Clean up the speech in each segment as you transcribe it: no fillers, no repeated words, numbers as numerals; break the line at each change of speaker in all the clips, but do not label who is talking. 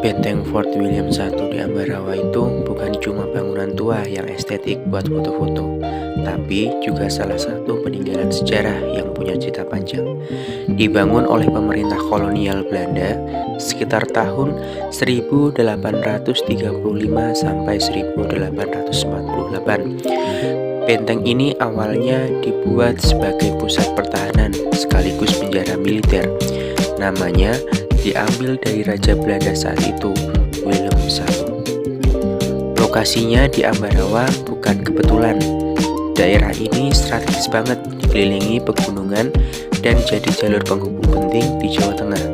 Benteng Fort William I di Ambarawa itu bukan cuma bangunan tua yang estetik buat foto-foto, tapi juga salah satu peninggalan sejarah yang punya cerita panjang. Dibangun oleh pemerintah kolonial Belanda sekitar tahun 1835 sampai 1848. Benteng ini awalnya dibuat sebagai pusat pertahanan sekaligus penjara militer. Namanya diambil dari Raja Belanda saat itu, Willem I. Lokasinya di Ambarawa bukan kebetulan. Daerah ini strategis banget, dikelilingi pegunungan dan jadi jalur penghubung penting di Jawa Tengah.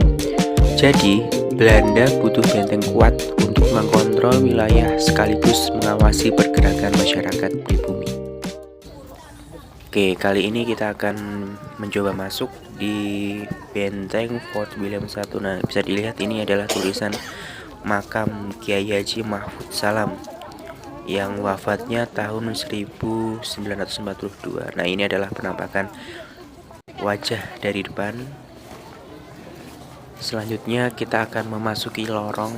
Jadi, Belanda butuh benteng kuat untuk mengontrol wilayah sekaligus mengawasi pergerakan masyarakat pribumi. Oke, kali ini kita akan mencoba masuk di benteng Fort William I. Nah, bisa dilihat ini adalah tulisan makam Kiai Haji Mahfud Salam yang wafatnya tahun 1942. Nah, ini adalah penampakan wajah dari depan. Selanjutnya kita akan memasuki lorong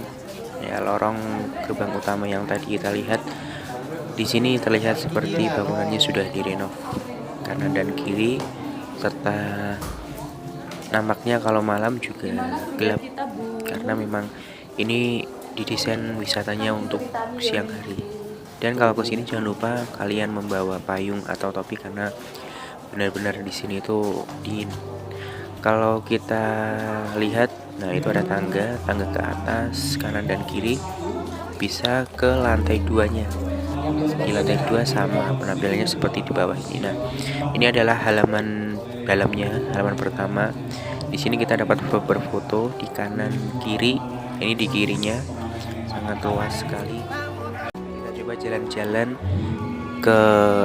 gerbang utama yang tadi kita lihat. Di sini terlihat seperti bangunannya sudah direnov kanan dan kiri, serta nampaknya kalau malam juga gelap karena memang ini didesain wisatanya untuk siang hari. Dan kalau ke sini jangan lupa kalian membawa payung atau topi karena benar-benar di sini itu dingin. Kalau kita lihat, nah itu ada tangga ke atas kanan dan kiri, bisa ke lantai 2-nya. Di lantai 2 sama penampilannya seperti di bawah ini. Nah, ini adalah halaman dalamnya, halaman pertama. Di sini kita dapat berfoto di kanan kiri. Ini di kirinya sangat luas sekali. Kita coba jalan-jalan ke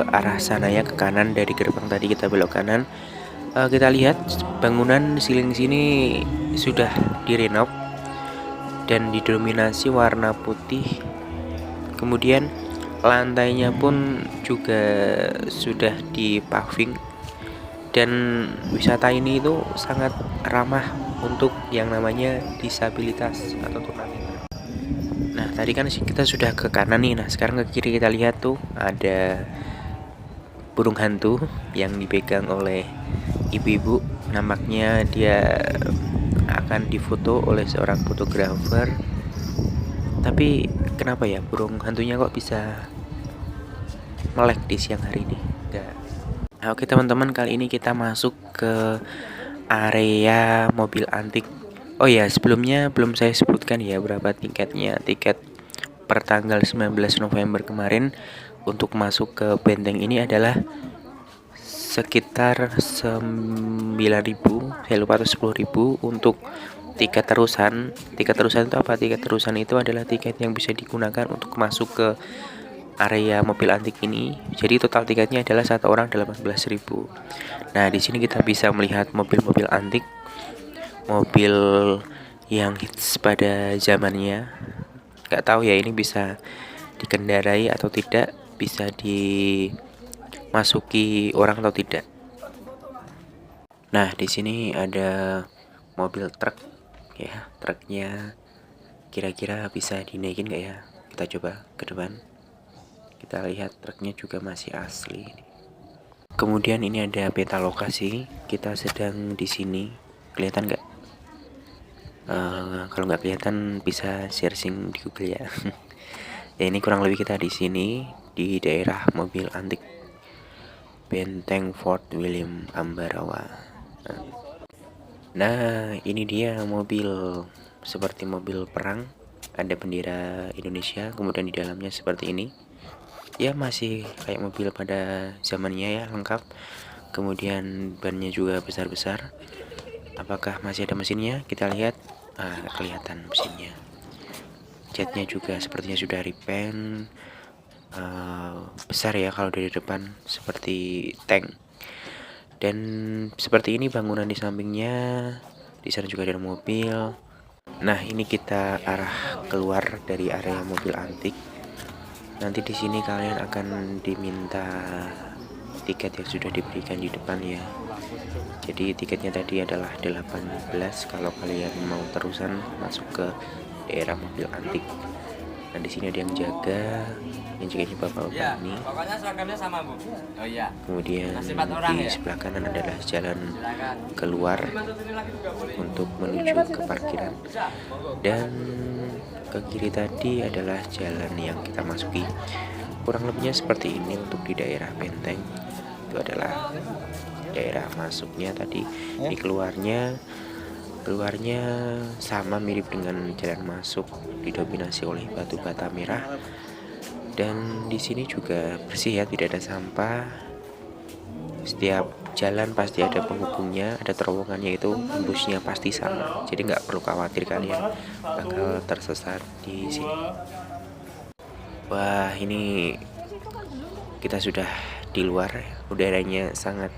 arah sana ya, ke kanan dari gerbang tadi kita belok kanan. Kita lihat bangunan siling sini sudah direnov dan didominasi warna putih. Kemudian lantainya pun juga sudah dipaving, dan wisata ini itu sangat ramah untuk yang namanya disabilitas atau tunanetra. Nah, tadi kan kita sudah ke kanan nih. Nah, sekarang ke kiri kita lihat tuh ada burung hantu yang dipegang oleh ibu-ibu. Nampaknya dia akan difoto oleh seorang fotografer. Tapi kenapa ya burung hantunya kok bisa melek di siang hari ini? Nah, oke teman-teman, kali ini kita masuk ke area mobil antik. Oh ya, sebelumnya belum saya sebutkan ya berapa tiketnya. Tiket per tanggal 19 November kemarin untuk masuk ke benteng ini adalah sekitar 9.000, saya lupa atau 10.000 untuk tiket terusan. Tiket terusan itu apa? Tiket terusan itu adalah tiket yang bisa digunakan untuk masuk ke area mobil antik ini. Jadi total tiketnya adalah satu orang 18.000. Nah, di sini kita bisa melihat mobil-mobil antik, mobil yang hits pada zamannya. Gak tahu ya ini bisa dikendarai atau tidak, bisa dimasuki orang atau tidak. Nah, di sini ada mobil truk ya, truknya kira-kira bisa dinaikin gak ya? Kita coba ke depan. Kita lihat truknya juga masih asli. Kemudian ini ada peta lokasi. Kita sedang di sini. Kelihatan nggak? Kalau nggak kelihatan bisa searching di Google ya. Ya, ini kurang lebih kita di sini di daerah mobil antik Benteng Fort William Ambarawa. Nah, ini dia mobil seperti mobil perang. Ada bendera Indonesia, kemudian di dalamnya seperti ini. Ya, masih kayak mobil pada zamannya ya, lengkap. Kemudian bannya juga besar-besar. Apakah masih ada mesinnya? Kita lihat. Kelihatan mesinnya. Catnya juga sepertinya sudah repaint. Besar ya kalau dari depan, seperti tank. Dan seperti ini bangunan di sampingnya. Di sana juga ada mobil. Nah, ini kita arah keluar dari area mobil antik. Nanti di sini kalian akan diminta tiket yang sudah diberikan di depan ya. Jadi tiketnya tadi adalah 18 kalau kalian mau terusan masuk ke daerah mobil antik. Nah di sini ada yang jaga, yang jaganya bapak-bapak ini.
Pokoknya seragamnya sama, Bu. Oh iya.
Kemudian
Masih 4 orang
di
ya?
sebelah kanan adalah jalan
Silakan.
keluar
Masuk sini lagi juga boleh.
untuk menuju ke parkiran.
Bisa, monggo.
Dan ke kiri tadi adalah jalan yang kita masuki. Kurang lebihnya seperti ini untuk di daerah Benteng. Itu adalah daerah masuknya tadi. Di keluarnya sama mirip dengan jalan masuk, didominasi oleh batu bata merah. Dan di sini juga bersih ya, tidak ada sampah. Setiap jalan pasti ada penghubungnya, ada terowongannya, itu tembusnya pasti sama. Jadi nggak perlu khawatir kalian bakal tersesat di sini. Wah, ini kita sudah di luar, udaranya sangat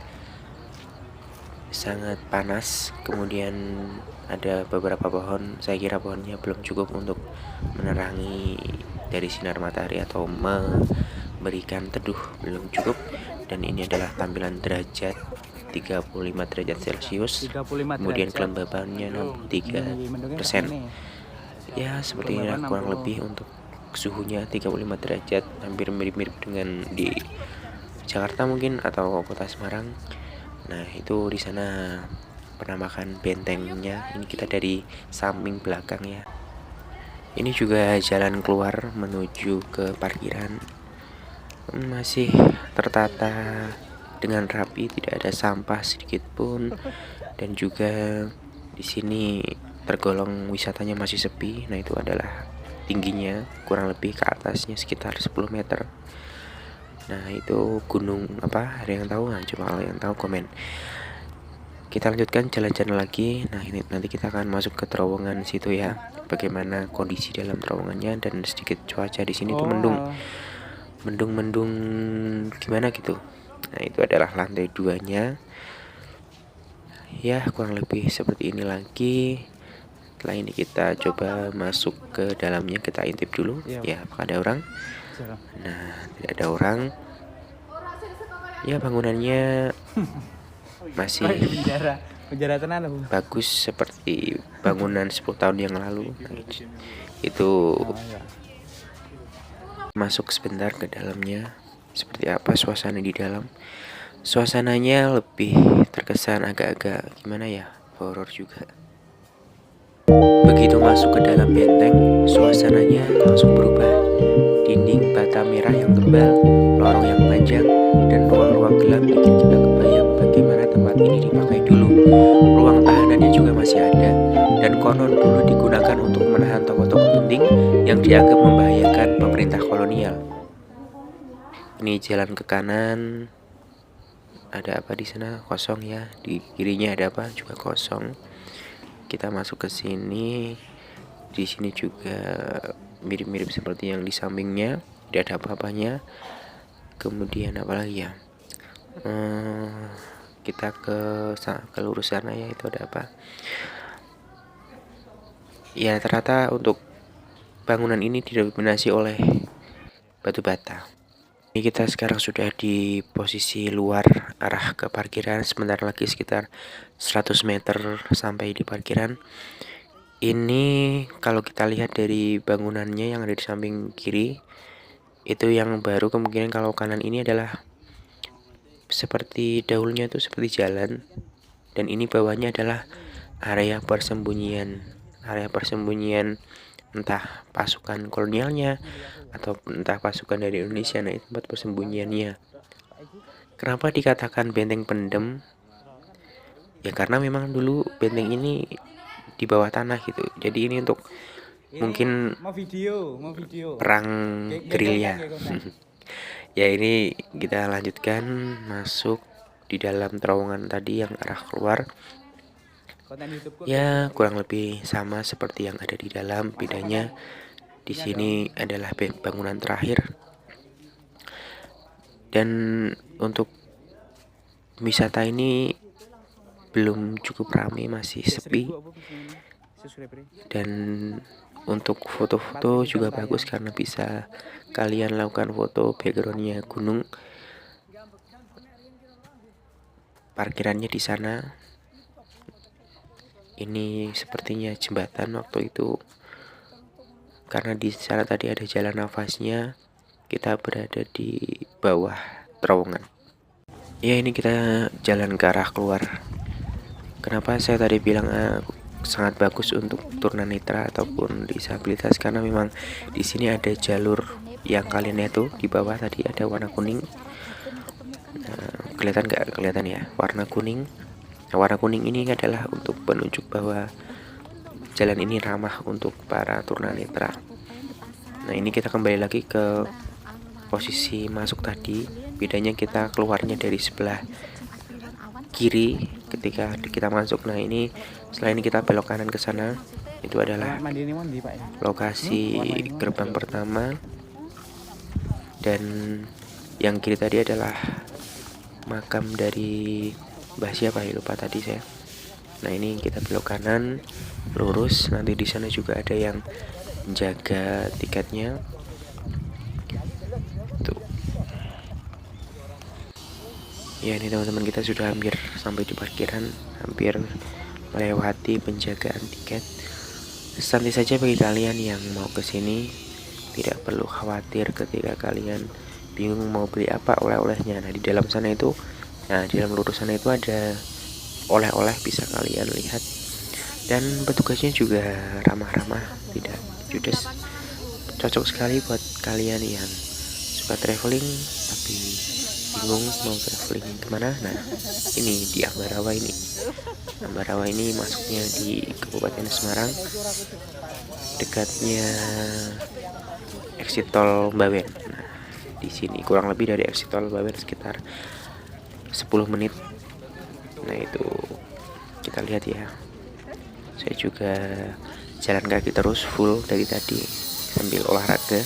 panas. Kemudian ada beberapa pohon, saya kira pohonnya belum cukup untuk menerangi dari sinar matahari atau memberikan teduh, belum cukup. Dan ini adalah tampilan derajat 35 derajat Celcius, kemudian kelembabannya 63%. Ya seperti ini kurang lebih untuk suhunya 35 derajat, hampir mirip-mirip dengan di Jakarta mungkin atau kota Semarang. Nah itu di sana penampakan bentengnya. Ini kita dari samping belakang ya. Ini juga jalan keluar menuju ke parkiran, masih tertata dengan rapi, tidak ada sampah sedikit pun. Dan juga di sini tergolong wisatanya masih sepi. Nah itu adalah tingginya kurang lebih ke atasnya sekitar 10 meter. Nah itu gunung apa? Ada yang tahu nggak? Coba kalau yang tahu komen. Kita lanjutkan jalan-jalan lagi. Nah ini nanti kita akan masuk ke terowongan situ ya. Bagaimana kondisi dalam terowongannya dan sedikit cuaca di sini tuh mendung gimana gitu. Nah itu adalah lantai 2-nya. Ya kurang lebih seperti ini lagi. Setelah ini kita coba masuk ke dalamnya, kita intip dulu ya apakah ada orang. Nah tidak ada orang. Ya bangunannya masih
penjara tenan Bu.
bagus seperti bangunan 10 tahun yang lalu. Nah, itu masuk sebentar ke dalamnya. Seperti apa suasana di dalam? Suasananya lebih terkesan agak-agak gimana ya, horor juga. Begitu masuk ke dalam benteng, suasananya langsung berubah. Dinding bata merah yang tebal, lorong yang panjang, dan ruang-ruang gelap bikin kita kebayang bagaimana tempat ini dipakai dulu. Ruang tahanannya juga masih ada, dan konon dulu digunakan untuk menahan tokoh-tokoh penting yang dianggap membahayakan pemerintah kolonial. Ini jalan ke kanan, ada apa di sana? Kosong ya. Di kirinya ada apa? Juga kosong. Kita masuk ke sini. Di sini juga mirip-mirip seperti yang di sampingnya, tidak ada apa-apanya. Kemudian apa lagi ya? Kita ke lurus sana ya, itu ada apa? Ya ternyata untuk bangunan ini didominasi oleh batu bata. Ini kita sekarang sudah di posisi luar arah ke parkiran. Sebentar lagi sekitar 100 meter sampai di parkiran. Ini kalau kita lihat dari bangunannya yang ada di samping kiri, itu yang baru. Kemungkinan kalau kanan ini adalah seperti dahulunya itu seperti jalan. Dan ini bawahnya adalah area persembunyian entah pasukan kolonialnya atau entah pasukan dari Indonesia. Nah itu tempat persembunyiannya. Kenapa dikatakan benteng pendem? Ya karena memang dulu benteng ini di bawah tanah gitu. Jadi ini untuk mungkin
mau video
perang gerilya. Ya ini kita lanjutkan masuk di dalam terowongan tadi yang arah keluar. Ya kurang lebih sama seperti yang ada di dalam. Bedanya di sini adalah bangunan terakhir. Dan untuk wisata ini belum cukup ramai, masih sepi. Dan untuk foto-foto juga bagus karena bisa kalian lakukan foto backgroundnya gunung. parkirannya di sana. Ini sepertinya jembatan waktu itu, karena di sana tadi ada jalan nafasnya. Kita berada di bawah terowongan. Ya, ini kita jalan ke arah keluar. Kenapa saya tadi bilang sangat bagus untuk tunanetra ataupun disabilitas, karena memang di sini ada jalur yang kalian lihat tuh di bawah tadi ada warna kuning. Kelihatan nggak? Kelihatan ya, warna kuning. Nah, warna kuning ini adalah untuk penunjuk bahwa jalan ini ramah untuk para tunanetra. Nah, ini kita kembali lagi ke posisi masuk tadi. Bedanya kita keluarnya dari sebelah kiri ketika kita masuk. Nah, ini setelah ini kita belok kanan ke sana. Itu adalah lokasi gerbang pertama, dan yang kiri tadi adalah makam dari Mbah siapa ya, lupa tadi saya. Nah, ini kita belok kanan lurus, nanti di sana juga ada yang menjaga tiketnya tuh. Ya, ini teman-teman, kita sudah hampir sampai di parkiran, hampir melewati penjagaan tiket. Santai saja bagi kalian yang mau ke sini, tidak perlu khawatir ketika kalian bingung mau beli apa oleh-olehnya. Nah, di dalam sana itu, di dalam lurus sana itu ada oleh-oleh, bisa kalian lihat. Dan petugasnya juga ramah-ramah, tidak judes. Cocok sekali buat kalian yang suka traveling tapi bingung mau traveling kemana. Nah, ini di Ambarawa ini. Ambarawa ini masuknya di Kabupaten Semarang, dekatnya exit tol Bawen. Nah, di sini kurang lebih dari exit tol Bawen sekitar 10 menit. Nah, itu kita lihat ya. Saya juga jalan kaki terus full dari tadi sambil olahraga.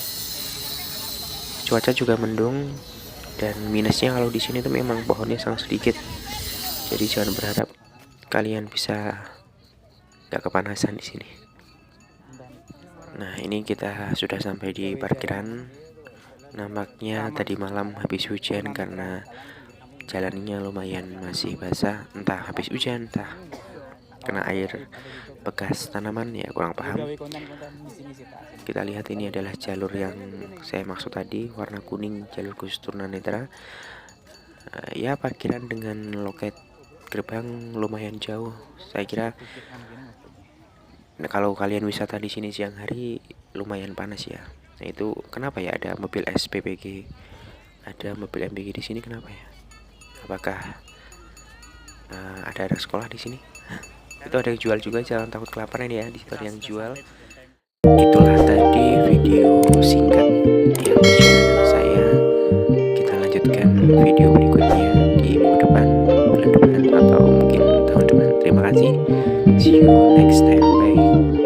Cuaca juga mendung, dan minusnya kalau di sini tuh memang pohonnya sangat sedikit. Jadi jangan berharap kalian bisa gak kepanasan di sini. Nah, ini kita sudah sampai di parkiran. Nampaknya tadi malam habis hujan karena jalannya lumayan masih basah, entah habis hujan, entah kena air bekas tanaman, ya kurang paham. Kita lihat ini adalah jalur yang saya maksud tadi, warna kuning, jalur khusus tunanetra. Ya, parkiran dengan loket gerbang lumayan jauh. Saya kira kalau kalian wisata di sini siang hari lumayan panas ya. Nah, itu kenapa ya ada mobil SPPG, ada mobil MBG di sini, kenapa ya? Apakah ada anak sekolah di sini? Itu ada yang jual juga, jangan takut kelaparan ya, di situ ada yang jual. Itulah tadi video singkat yang channel saya. Kita lanjutkan video berikutnya di minggu depan, bulan depan, atau mungkin tahun depan. Terima kasih. See you next time. Bye.